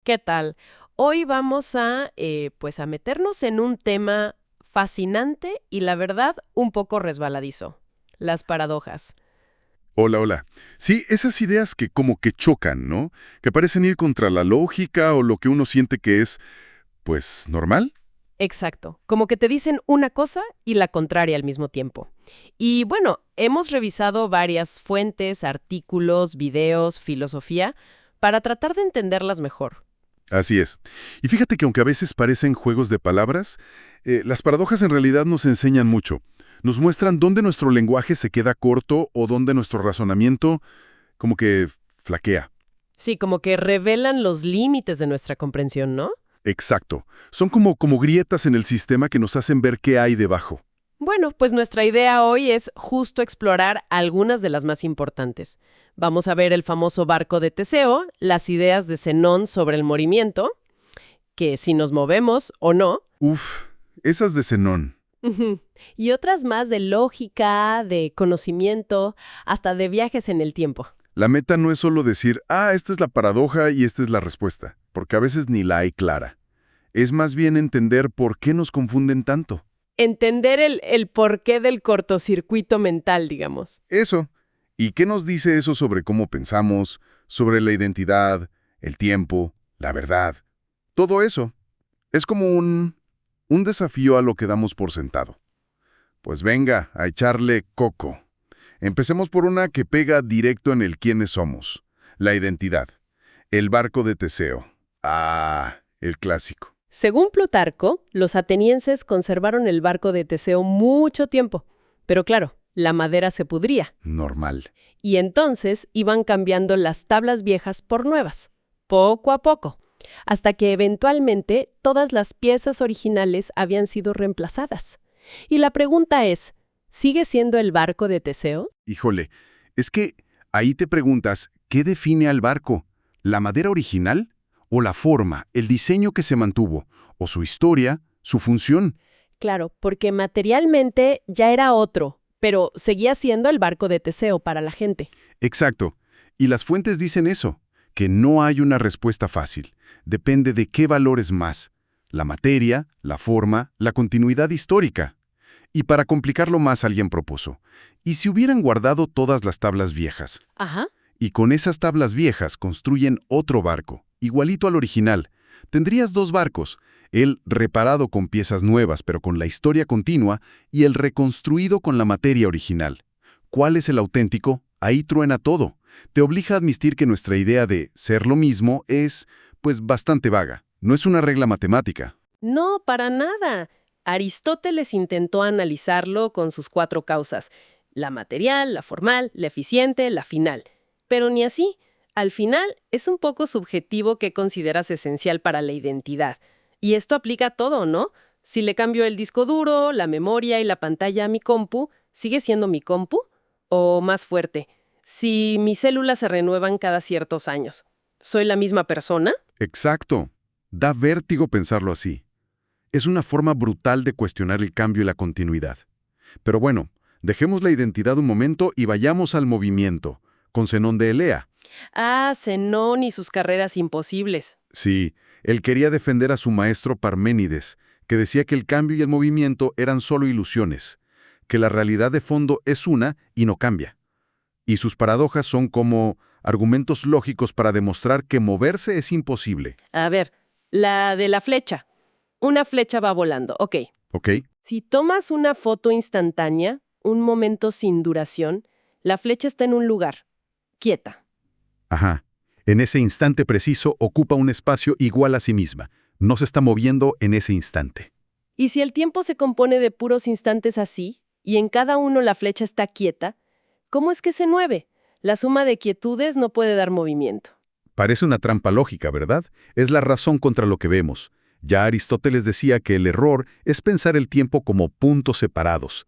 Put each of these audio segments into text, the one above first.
¿Qué tal? Hoy vamos a meternos en un tema fascinante y la verdad un poco resbaladizo, las paradojas. Hola, hola. Sí, esas ideas que como que chocan, ¿no? Que parecen ir contra la lógica o lo que uno siente que es, pues, normal. Exacto, como que te dicen una cosa y la contraria al mismo tiempo. Y bueno, hemos revisado varias fuentes, artículos, videos, filosofía, para tratar de entenderlas mejor. Así es. Y fíjate que aunque a veces parecen juegos de palabras, las paradojas en realidad nos enseñan mucho. Nos muestran dónde nuestro lenguaje se queda corto o dónde nuestro razonamiento como que flaquea. Sí, como que revelan los límites de nuestra comprensión, ¿no? Exacto. Son como grietas en el sistema que nos hacen ver qué hay debajo. Bueno, pues nuestra idea hoy es justo explorar algunas de las más importantes. Vamos a ver el famoso barco de Teseo, las ideas de Zenón sobre el movimiento, que si nos movemos o no, Uf, esas de Zenón. ujú, y otras más de lógica, de conocimiento, hasta de viajes en el tiempo. La meta no es solo decir, esta es la paradoja y esta es la respuesta, porque a veces ni la hay clara. Es más bien entender por qué nos confunden tanto. Entender el porqué del cortocircuito mental, digamos. Eso. ¿Y qué nos dice eso sobre cómo pensamos, sobre la identidad, el tiempo, la verdad? Todo eso. Es como un desafío a lo que damos por sentado. Pues venga, a echarle coco. Empecemos por una que pega directo en el quiénes somos, la identidad. El barco de Teseo. El clásico. Según Plutarco, los atenienses conservaron el barco de Teseo mucho tiempo, pero claro, la madera se pudría, Normal. y entonces iban cambiando las tablas viejas por nuevas, poco a poco, hasta que eventualmente todas las piezas originales habían sido reemplazadas. Y la pregunta es, ¿sigue siendo el barco de Teseo? Híjole, es que ahí te preguntas, ¿qué define al barco? ¿La madera original? ¿O la forma, el diseño que se mantuvo? ¿O su historia, su función? Claro, porque materialmente ya era otro, pero seguía siendo el barco de Teseo para la gente. Exacto. Y las fuentes dicen eso, que no hay una respuesta fácil. Depende de qué valores más. La materia, la forma, la continuidad histórica. Y para complicarlo más alguien propuso, ¿y si hubieran guardado todas las tablas viejas? Ajá. Y con esas tablas viejas construyen otro barco, igualito al original. Tendrías dos barcos, el reparado con piezas nuevas pero con la historia continua y el reconstruido con la materia original. ¿Cuál es el auténtico? Ahí truena todo. Te obliga a admitir que nuestra idea de ser lo mismo es, pues, bastante vaga. No es una regla matemática. No, para nada. Aristóteles intentó analizarlo con sus cuatro causas, la material, la formal, la eficiente, la final. Pero ni así. Al final, es un poco subjetivo qué consideras esencial para la identidad. Y esto aplica a todo, ¿no? Si le cambio el disco duro, la memoria y la pantalla a mi compu, ¿sigue siendo mi compu? O más fuerte, si mis células se renuevan cada ciertos años, ¿soy la misma persona? Exacto. Da vértigo pensarlo así. Es una forma brutal de cuestionar el cambio y la continuidad. Pero bueno, dejemos la identidad un momento y vayamos al movimiento, con Zenón de Elea. Ah, Zenón y sus carreras imposibles. Sí, él quería defender a su maestro Parménides, que decía que el cambio y el movimiento eran solo ilusiones, que la realidad de fondo es una y no cambia. Y sus paradojas son como argumentos lógicos para demostrar que moverse es imposible. A ver, la de la flecha. Una flecha va volando, ok. ¿Ok? Si tomas una foto instantánea, un momento sin duración, la flecha está en un lugar, quieta. Ajá. En ese instante preciso ocupa un espacio igual a sí misma. No se está moviendo en ese instante. Y si el tiempo se compone de puros instantes así, y en cada uno la flecha está quieta, ¿cómo es que se mueve? La suma de quietudes no puede dar movimiento. Parece una trampa lógica, ¿verdad? Es la razón contra lo que vemos. Ya Aristóteles decía que el error es pensar el tiempo como puntos separados.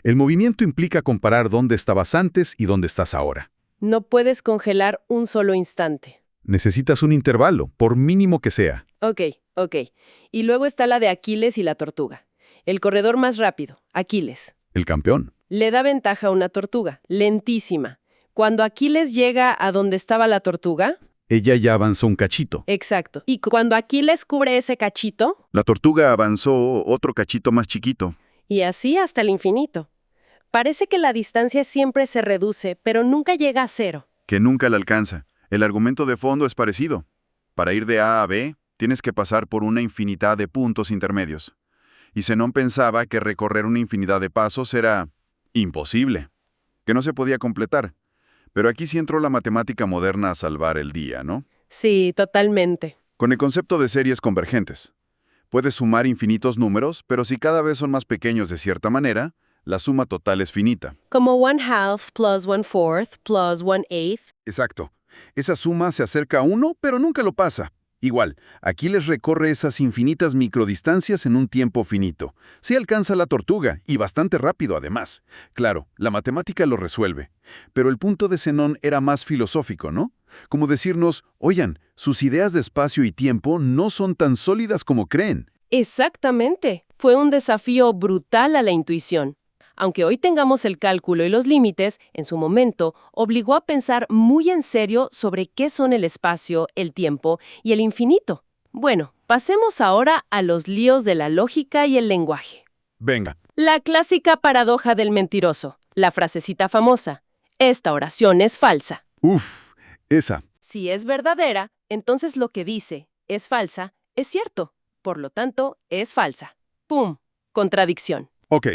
El movimiento implica comparar dónde estabas antes y dónde estás ahora. No puedes congelar un solo instante. Necesitas un intervalo, por mínimo que sea. Ok. Y luego está la de Aquiles y la tortuga. El corredor más rápido, Aquiles. El campeón. Le da ventaja a una tortuga, lentísima. Cuando Aquiles llega a donde estaba la tortuga, ella ya avanzó un cachito. Exacto. Y cuando Aquiles cubre ese cachito, La tortuga avanzó otro cachito más chiquito. y así hasta el infinito. Parece que la distancia siempre se reduce, pero nunca llega a cero. Que nunca la alcanza. El argumento de fondo es parecido. Para ir de A a B, tienes que pasar por una infinidad de puntos intermedios. Y Zenón pensaba que recorrer una infinidad de pasos era imposible, que no se podía completar. Pero aquí sí entró la matemática moderna a salvar el día, ¿no? Sí, totalmente. Con el concepto de series convergentes. Puedes sumar infinitos números, pero si cada vez son más pequeños de cierta manera, la suma total es finita. Como 1/2 plus 1/4 plus 1/8. Exacto. Esa suma se acerca a 1, pero nunca lo pasa. Igual, Aquiles recorre esas infinitas microdistancias en un tiempo finito. Sí alcanza la tortuga, y bastante rápido además. Claro, la matemática lo resuelve. Pero el punto de Zenón era más filosófico, ¿no? Como decirnos, oigan, sus ideas de espacio y tiempo no son tan sólidas como creen. Exactamente. Fue un desafío brutal a la intuición. Aunque hoy tengamos el cálculo y los límites, en su momento obligó a pensar muy en serio sobre qué son el espacio, el tiempo y el infinito. Bueno, pasemos ahora a los líos de la lógica y el lenguaje. Venga. La clásica paradoja del mentiroso, la frasecita famosa. Esta oración es falsa. Uf, esa. Si es verdadera, entonces lo que dice es falsa, es cierto. Por lo tanto, es falsa. ¡Pum! Contradicción. Ok.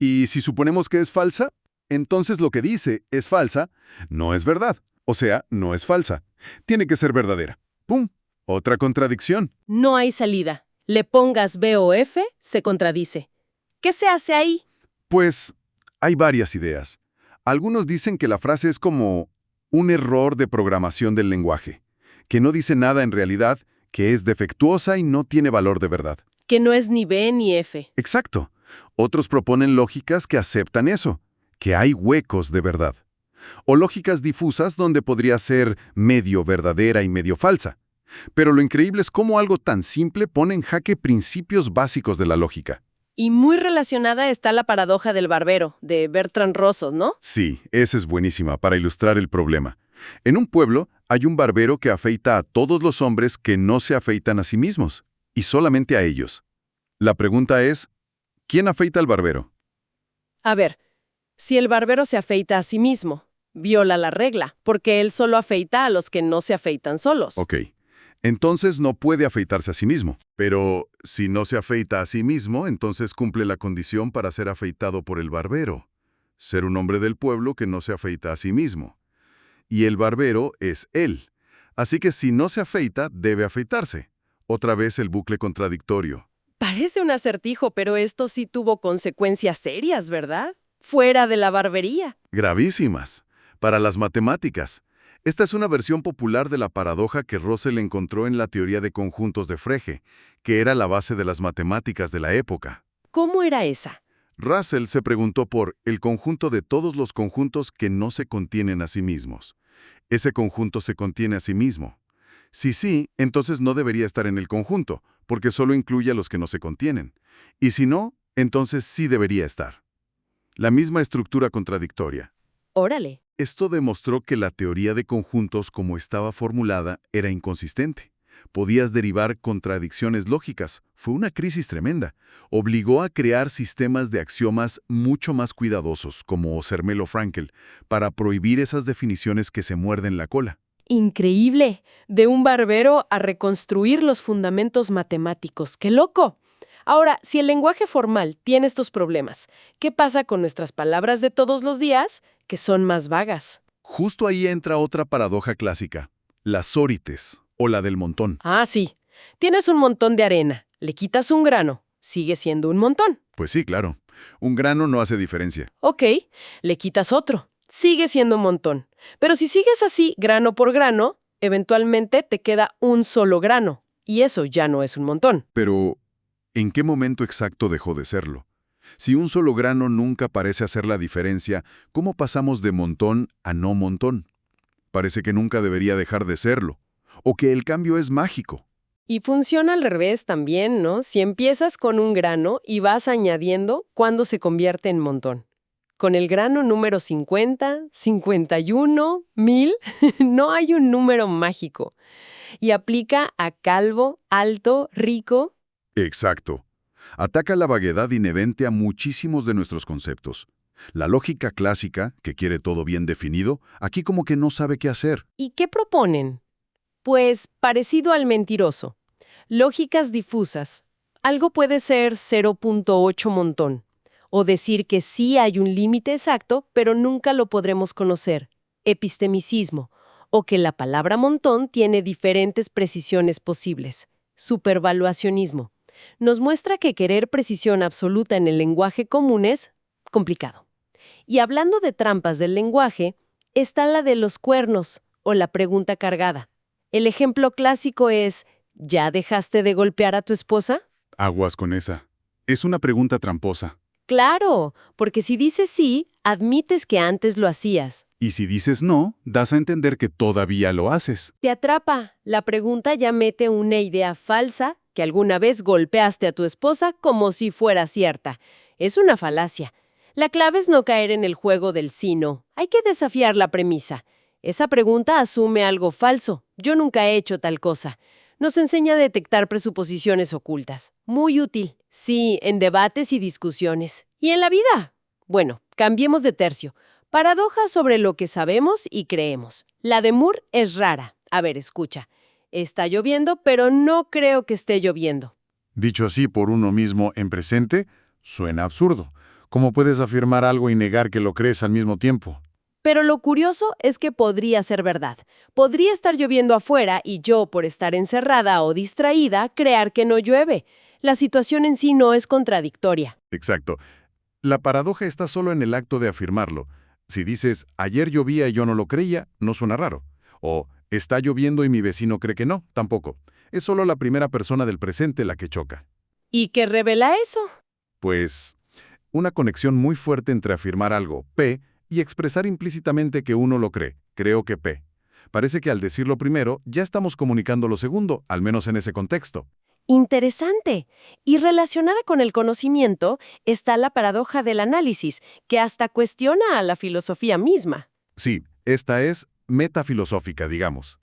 Y si suponemos que es falsa, entonces lo que dice es falsa, no es verdad. O sea, no es falsa. Tiene que ser verdadera. ¡Pum! Otra contradicción. No hay salida. Le pongas B o F, se contradice. ¿Qué se hace ahí? Pues hay varias ideas. Algunos dicen que la frase es como un error de programación del lenguaje, que no dice nada en realidad, que es defectuosa y no tiene valor de verdad. Que no es ni B ni F. Exacto. Otros proponen lógicas que aceptan eso, que hay huecos de verdad. O lógicas difusas donde podría ser medio verdadera y medio falsa. Pero lo increíble es cómo algo tan simple pone en jaque principios básicos de la lógica. Y muy relacionada está la paradoja del barbero, de Bertrand Russell, ¿no? Sí, esa es buenísima para ilustrar el problema. En un pueblo hay un barbero que afeita a todos los hombres que no se afeitan a sí mismos, y solamente a ellos. La pregunta es, ¿quién afeita al barbero? A ver, si el barbero se afeita a sí mismo, viola la regla, porque él solo afeita a los que no se afeitan solos. Ok. Entonces no puede afeitarse a sí mismo. Pero si no se afeita a sí mismo, entonces cumple la condición para ser afeitado por el barbero. Ser un hombre del pueblo que no se afeita a sí mismo. Y el barbero es él. Así que si no se afeita, debe afeitarse. Otra vez el bucle contradictorio. Parece un acertijo, pero esto sí tuvo consecuencias serias, ¿verdad? Fuera de la barbería. Gravísimas. Para las matemáticas. Esta es una versión popular de la paradoja que Russell encontró en la teoría de conjuntos de Frege, que era la base de las matemáticas de la época. ¿Cómo era esa? Russell se preguntó por el conjunto de todos los conjuntos que no se contienen a sí mismos. ¿Ese conjunto se contiene a sí mismo? Si sí, entonces no debería estar en el conjunto, porque solo incluye a los que no se contienen. Y si no, entonces sí debería estar. La misma estructura contradictoria. Órale. Esto demostró que la teoría de conjuntos como estaba formulada era inconsistente. Podías derivar contradicciones lógicas. Fue una crisis tremenda. Obligó a crear sistemas de axiomas mucho más cuidadosos, como Zermelo Fraenkel, para prohibir esas definiciones que se muerden la cola. Increíble. De un barbero a reconstruir los fundamentos matemáticos. ¡Qué loco! Ahora, si el lenguaje formal tiene estos problemas, ¿qué pasa con nuestras palabras de todos los días, que son más vagas? Justo ahí entra otra paradoja clásica, la sórites, o la del montón. Ah, sí. Tienes un montón de arena, le quitas un grano, sigue siendo un montón. Pues sí, claro. Un grano no hace diferencia. Ok, le quitas otro, sigue siendo un montón. Pero si sigues así, grano por grano, eventualmente te queda un solo grano, y eso ya no es un montón. Pero, ¿en qué momento exacto dejó de serlo? Si un solo grano nunca parece hacer la diferencia, ¿cómo pasamos de montón a no montón? Parece que nunca debería dejar de serlo. O que el cambio es mágico. Y funciona al revés también, ¿no? Si empiezas con un grano y vas añadiendo, ¿cuándo se convierte en montón? Con el grano número 50, 51, 1000, no hay un número mágico. Y aplica a calvo, alto, rico. Exacto. Ataca la vaguedad inherente a muchísimos de nuestros conceptos. La lógica clásica, que quiere todo bien definido, aquí como que no sabe qué hacer. ¿Y qué proponen? Pues parecido al mentiroso. Lógicas difusas. Algo puede ser 0.8 montón. O decir que sí hay un límite exacto, pero nunca lo podremos conocer. Epistemicismo. O que la palabra montón tiene diferentes precisiones posibles. Supervaluacionismo. Nos muestra que querer precisión absoluta en el lenguaje común es complicado. Y hablando de trampas del lenguaje, está la de los cuernos o la pregunta cargada. El ejemplo clásico es, ¿ya dejaste de golpear a tu esposa? Aguas con esa. Es una pregunta tramposa. Claro, porque si dices sí, admites que antes lo hacías. Y si dices no, das a entender que todavía lo haces. Te atrapa. La pregunta ya mete una idea falsa que alguna vez golpeaste a tu esposa como si fuera cierta. Es una falacia. La clave es no caer en el juego del sí no. Hay que desafiar la premisa. Esa pregunta asume algo falso. Yo nunca he hecho tal cosa. Nos enseña a detectar presuposiciones ocultas. Muy útil. Sí, en debates y discusiones. ¿Y en la vida? Bueno, cambiemos de tercio. Paradojas sobre lo que sabemos y creemos. La de Moore es rara. A ver, escucha. Está lloviendo, pero no creo que esté lloviendo. Dicho así por uno mismo en presente, suena absurdo. ¿Cómo puedes afirmar algo y negar que lo crees al mismo tiempo? Pero lo curioso es que podría ser verdad. Podría estar lloviendo afuera y yo, por estar encerrada o distraída, creer que no llueve. La situación en sí no es contradictoria. Exacto. La paradoja está solo en el acto de afirmarlo. Si dices, ayer llovía y yo no lo creía, no suena raro. O, está lloviendo y mi vecino cree que no, tampoco. Es solo la primera persona del presente la que choca. ¿Y qué revela eso? Pues, una conexión muy fuerte entre afirmar algo, P, y expresar implícitamente que uno lo cree, creo que P. Parece que al decirlo primero, ya estamos comunicando lo segundo, al menos en ese contexto. Interesante. Y relacionada con el conocimiento está la paradoja del análisis, que hasta cuestiona a la filosofía misma. Sí, esta es metafilosófica, digamos.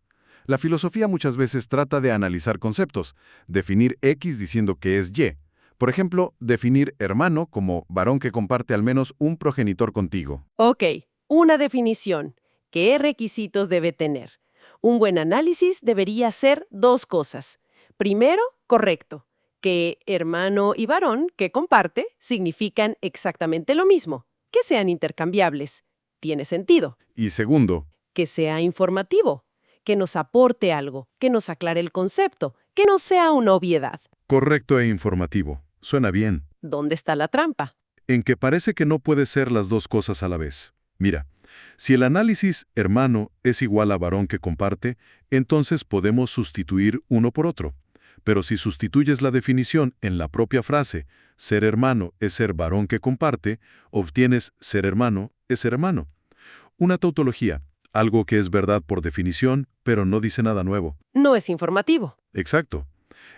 La filosofía muchas veces trata de analizar conceptos, definir X diciendo que es Y. Por ejemplo, definir hermano como varón que comparte al menos un progenitor contigo. Ok, una definición. ¿Qué requisitos debe tener? Un buen análisis debería ser dos cosas. Primero, correcto, que hermano y varón que comparte significan exactamente lo mismo, que sean intercambiables. Tiene sentido. Y segundo, Que sea informativo, que nos aporte algo, que nos aclare el concepto, que no sea una obviedad. correcto e informativo. Suena bien. ¿Dónde está la trampa? En que parece que no puede ser las dos cosas a la vez. Mira, si el análisis hermano es igual a varón que comparte, entonces podemos sustituir uno por otro. Pero si sustituyes la definición en la propia frase, ser hermano es ser varón que comparte, obtienes ser hermano es ser hermano. Una tautología, algo que es verdad por definición, pero no dice nada nuevo. No es informativo. Exacto.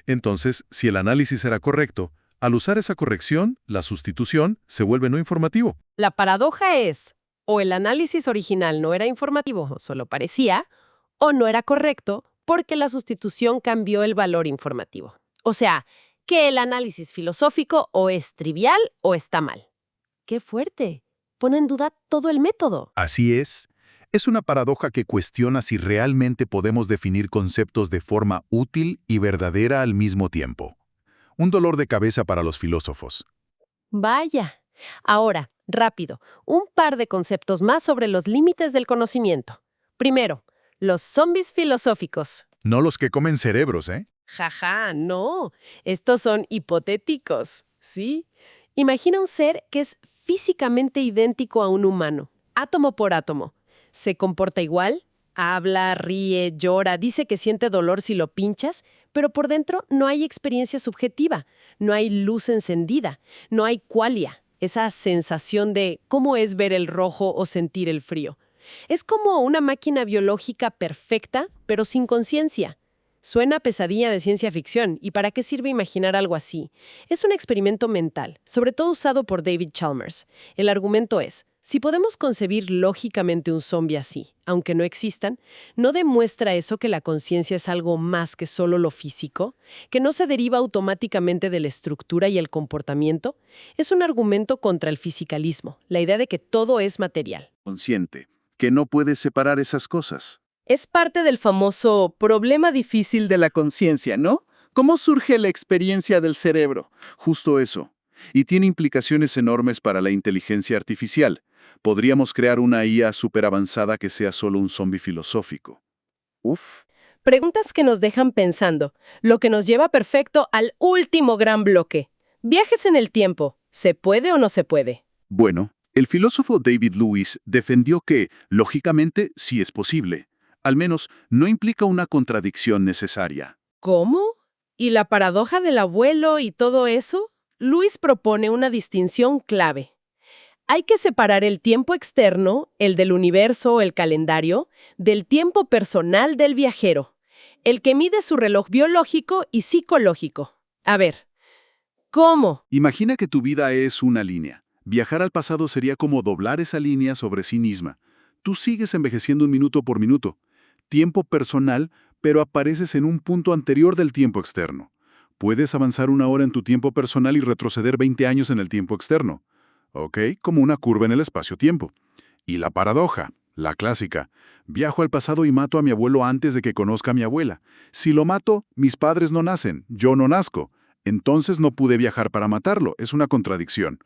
Entonces, si el análisis era correcto, al usar esa corrección, la sustitución se vuelve no informativo. La paradoja es, o el análisis original no era informativo, solo parecía, o no era correcto porque la sustitución cambió el valor informativo. O sea, que el análisis filosófico o es trivial o está mal. ¡Qué fuerte! Pone en duda todo el método. Así es. Es una paradoja que cuestiona si realmente podemos definir conceptos de forma útil y verdadera al mismo tiempo. Un dolor de cabeza para los filósofos. Vaya. Ahora, rápido, un par de conceptos más sobre los límites del conocimiento. Primero, los zombies filosóficos. No los que comen cerebros, ¿eh? Jaja, no. Estos son hipotéticos, ¿sí? Imagina un ser que es físicamente idéntico a un humano, átomo por átomo. Se comporta igual, habla, ríe, llora, dice que siente dolor si lo pinchas, pero por dentro no hay experiencia subjetiva, no hay luz encendida, no hay qualia, esa sensación de cómo es ver el rojo o sentir el frío. Es como una máquina biológica perfecta, pero sin conciencia. Suena a pesadilla de ciencia ficción, ¿y para qué sirve imaginar algo así? Es un experimento mental, sobre todo usado por David Chalmers. El argumento es, si podemos concebir lógicamente un zombie así, aunque no existan, ¿no demuestra eso que la conciencia es algo más que solo lo físico? ¿Que no se deriva automáticamente de la estructura y el comportamiento? Es un argumento contra el fisicalismo, la idea de que todo es material. Consciente, que no puede separar esas cosas. Es parte del famoso problema difícil De la conciencia, ¿no? ¿Cómo surge la experiencia del cerebro? Justo eso. Y tiene implicaciones enormes para la inteligencia artificial. Podríamos crear una IA superavanzada que sea solo un zombie filosófico. Uf. Preguntas que nos dejan pensando, lo que nos lleva perfecto al último gran bloque. Viajes en el tiempo, ¿se puede o no se puede? Bueno, el filósofo David Lewis defendió que, lógicamente, sí es posible. Al menos, no implica una contradicción necesaria. ¿Cómo? ¿Y la paradoja del abuelo y todo eso? Lewis propone una distinción clave. Hay que separar el tiempo externo, el del universo o el calendario, del tiempo personal del viajero, el que mide su reloj biológico y psicológico. A ver, ¿cómo? Imagina que tu vida es una línea. Viajar al pasado sería como doblar esa línea sobre sí misma. Tú sigues envejeciendo un minuto por minuto. Tiempo personal, pero apareces en un punto anterior del tiempo externo. Puedes avanzar una hora en tu tiempo personal y retroceder 20 años en el tiempo externo. ¿Ok? Como una curva en el espacio-tiempo. Y la paradoja, la clásica. Viajo al pasado y mato a mi abuelo antes de que conozca a mi abuela. Si lo mato, mis padres no nacen, yo no nazco. Entonces no pude viajar para matarlo, es una contradicción.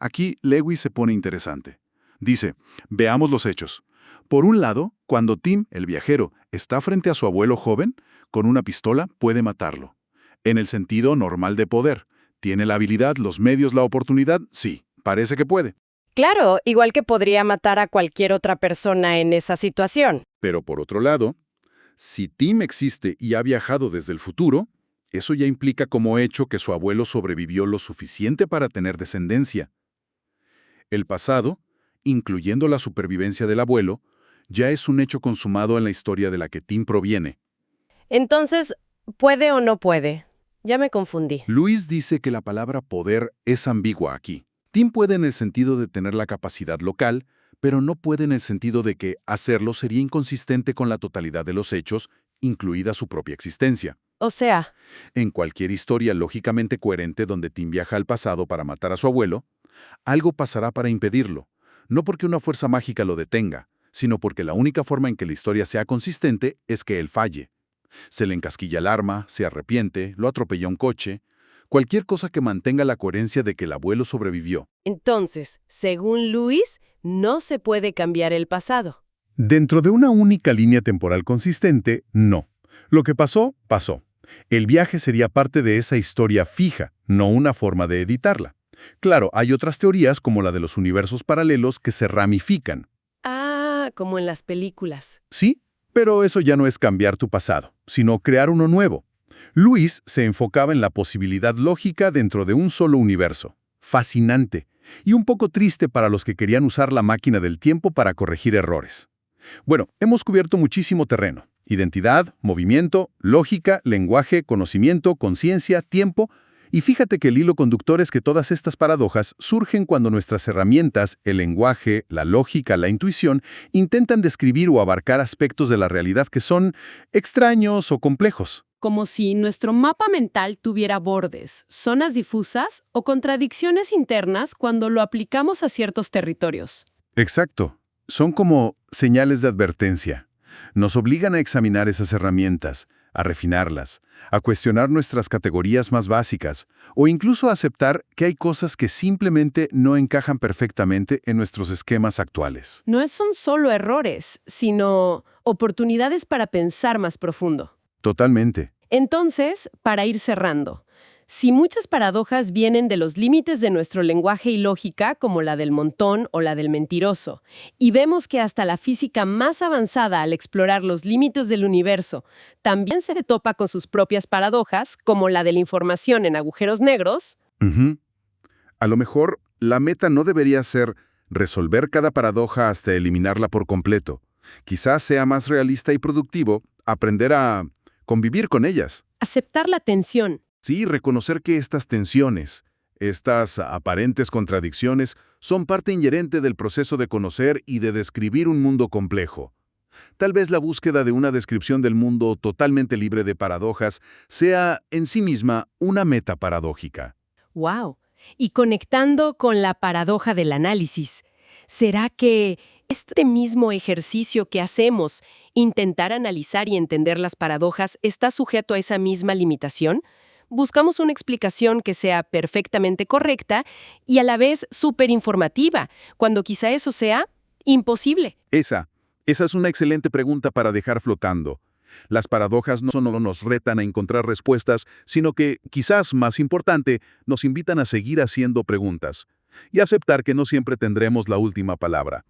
Aquí Lewis se pone interesante. Dice, veamos los hechos. Por un lado, cuando Tim, el viajero, está frente a su abuelo joven, con una pistola puede matarlo. En el sentido normal de poder. ¿Tiene la habilidad, los medios, la oportunidad? Sí, parece que puede. Claro, igual que podría matar a cualquier otra persona en esa situación. Pero por otro lado, si Tim existe y ha viajado desde el futuro, eso ya implica como hecho que su abuelo sobrevivió lo suficiente para tener descendencia. El pasado, incluyendo la supervivencia del abuelo, ya es un hecho consumado en la historia de la que Tim proviene. Entonces, ¿puede o no puede? Ya me confundí. Lewis dice que la palabra poder es ambigua aquí. Tim puede en el sentido de tener la capacidad local, pero no puede en el sentido de que hacerlo sería inconsistente con la totalidad de los hechos, incluida su propia existencia. O sea, En cualquier historia lógicamente coherente donde Tim viaja al pasado para matar a su abuelo, algo pasará para impedirlo, no porque una fuerza mágica lo detenga, sino porque la única forma en que la historia sea consistente es que él falle. Se le encasquilla el arma, se arrepiente, lo atropella un coche, cualquier cosa que mantenga la coherencia de que el abuelo sobrevivió. entonces, según Luis, no se puede cambiar el pasado. Dentro de una única línea temporal consistente, no. Lo que pasó, pasó. El viaje sería parte de esa historia fija, no una forma de editarla. Claro, hay otras teorías como la de los universos paralelos que se ramifican. Ah, como en las películas. Sí, pero eso ya no es cambiar tu pasado, sino crear uno nuevo. Lewis se enfocaba en la posibilidad lógica dentro de un solo universo. Fascinante. Y un poco triste para los que querían usar la máquina del tiempo para corregir errores. Bueno, hemos cubierto muchísimo terreno. Identidad, movimiento, lógica, lenguaje, conocimiento, conciencia, tiempo. Y fíjate que el hilo conductor es que todas estas paradojas surgen cuando nuestras herramientas, el lenguaje, la lógica, la intuición, intentan describir o abarcar aspectos de la realidad que son extraños o complejos. Como si nuestro mapa mental tuviera bordes, zonas difusas o contradicciones internas cuando lo aplicamos a ciertos territorios. Exacto. Son como señales de advertencia. Nos obligan a examinar esas herramientas, a refinarlas, a cuestionar nuestras categorías más básicas o incluso a aceptar que hay cosas que simplemente no encajan perfectamente en nuestros esquemas actuales. No son solo errores, sino oportunidades para pensar más profundo. Totalmente. Entonces, para ir cerrando, si muchas paradojas vienen de los límites de nuestro lenguaje y lógica, como la del montón o la del mentiroso, y vemos que hasta la física más avanzada al explorar los límites del universo también se topa con sus propias paradojas, como la de la información en agujeros negros, Ujú. A lo mejor, la meta no debería ser resolver cada paradoja hasta eliminarla por completo. Quizás sea más realista y productivo aprender a convivir con ellas. Aceptar la tensión. Sí, reconocer que estas tensiones, estas aparentes contradicciones, son parte inherente del proceso de conocer y de describir un mundo complejo. Tal vez la búsqueda de una descripción del mundo totalmente libre de paradojas sea en sí misma una meta paradójica. ¡Wow! Y conectando con la paradoja del análisis, ¿será que este mismo ejercicio que hacemos, intentar analizar y entender las paradojas, está sujeto a esa misma limitación? Buscamos una explicación que sea perfectamente correcta y a la vez súper informativa, cuando quizá eso sea imposible. Esa es una excelente pregunta para dejar flotando. Las paradojas no solo nos retan a encontrar respuestas, sino que, quizás más importante, nos invitan a seguir haciendo preguntas y aceptar que no siempre tendremos la última palabra.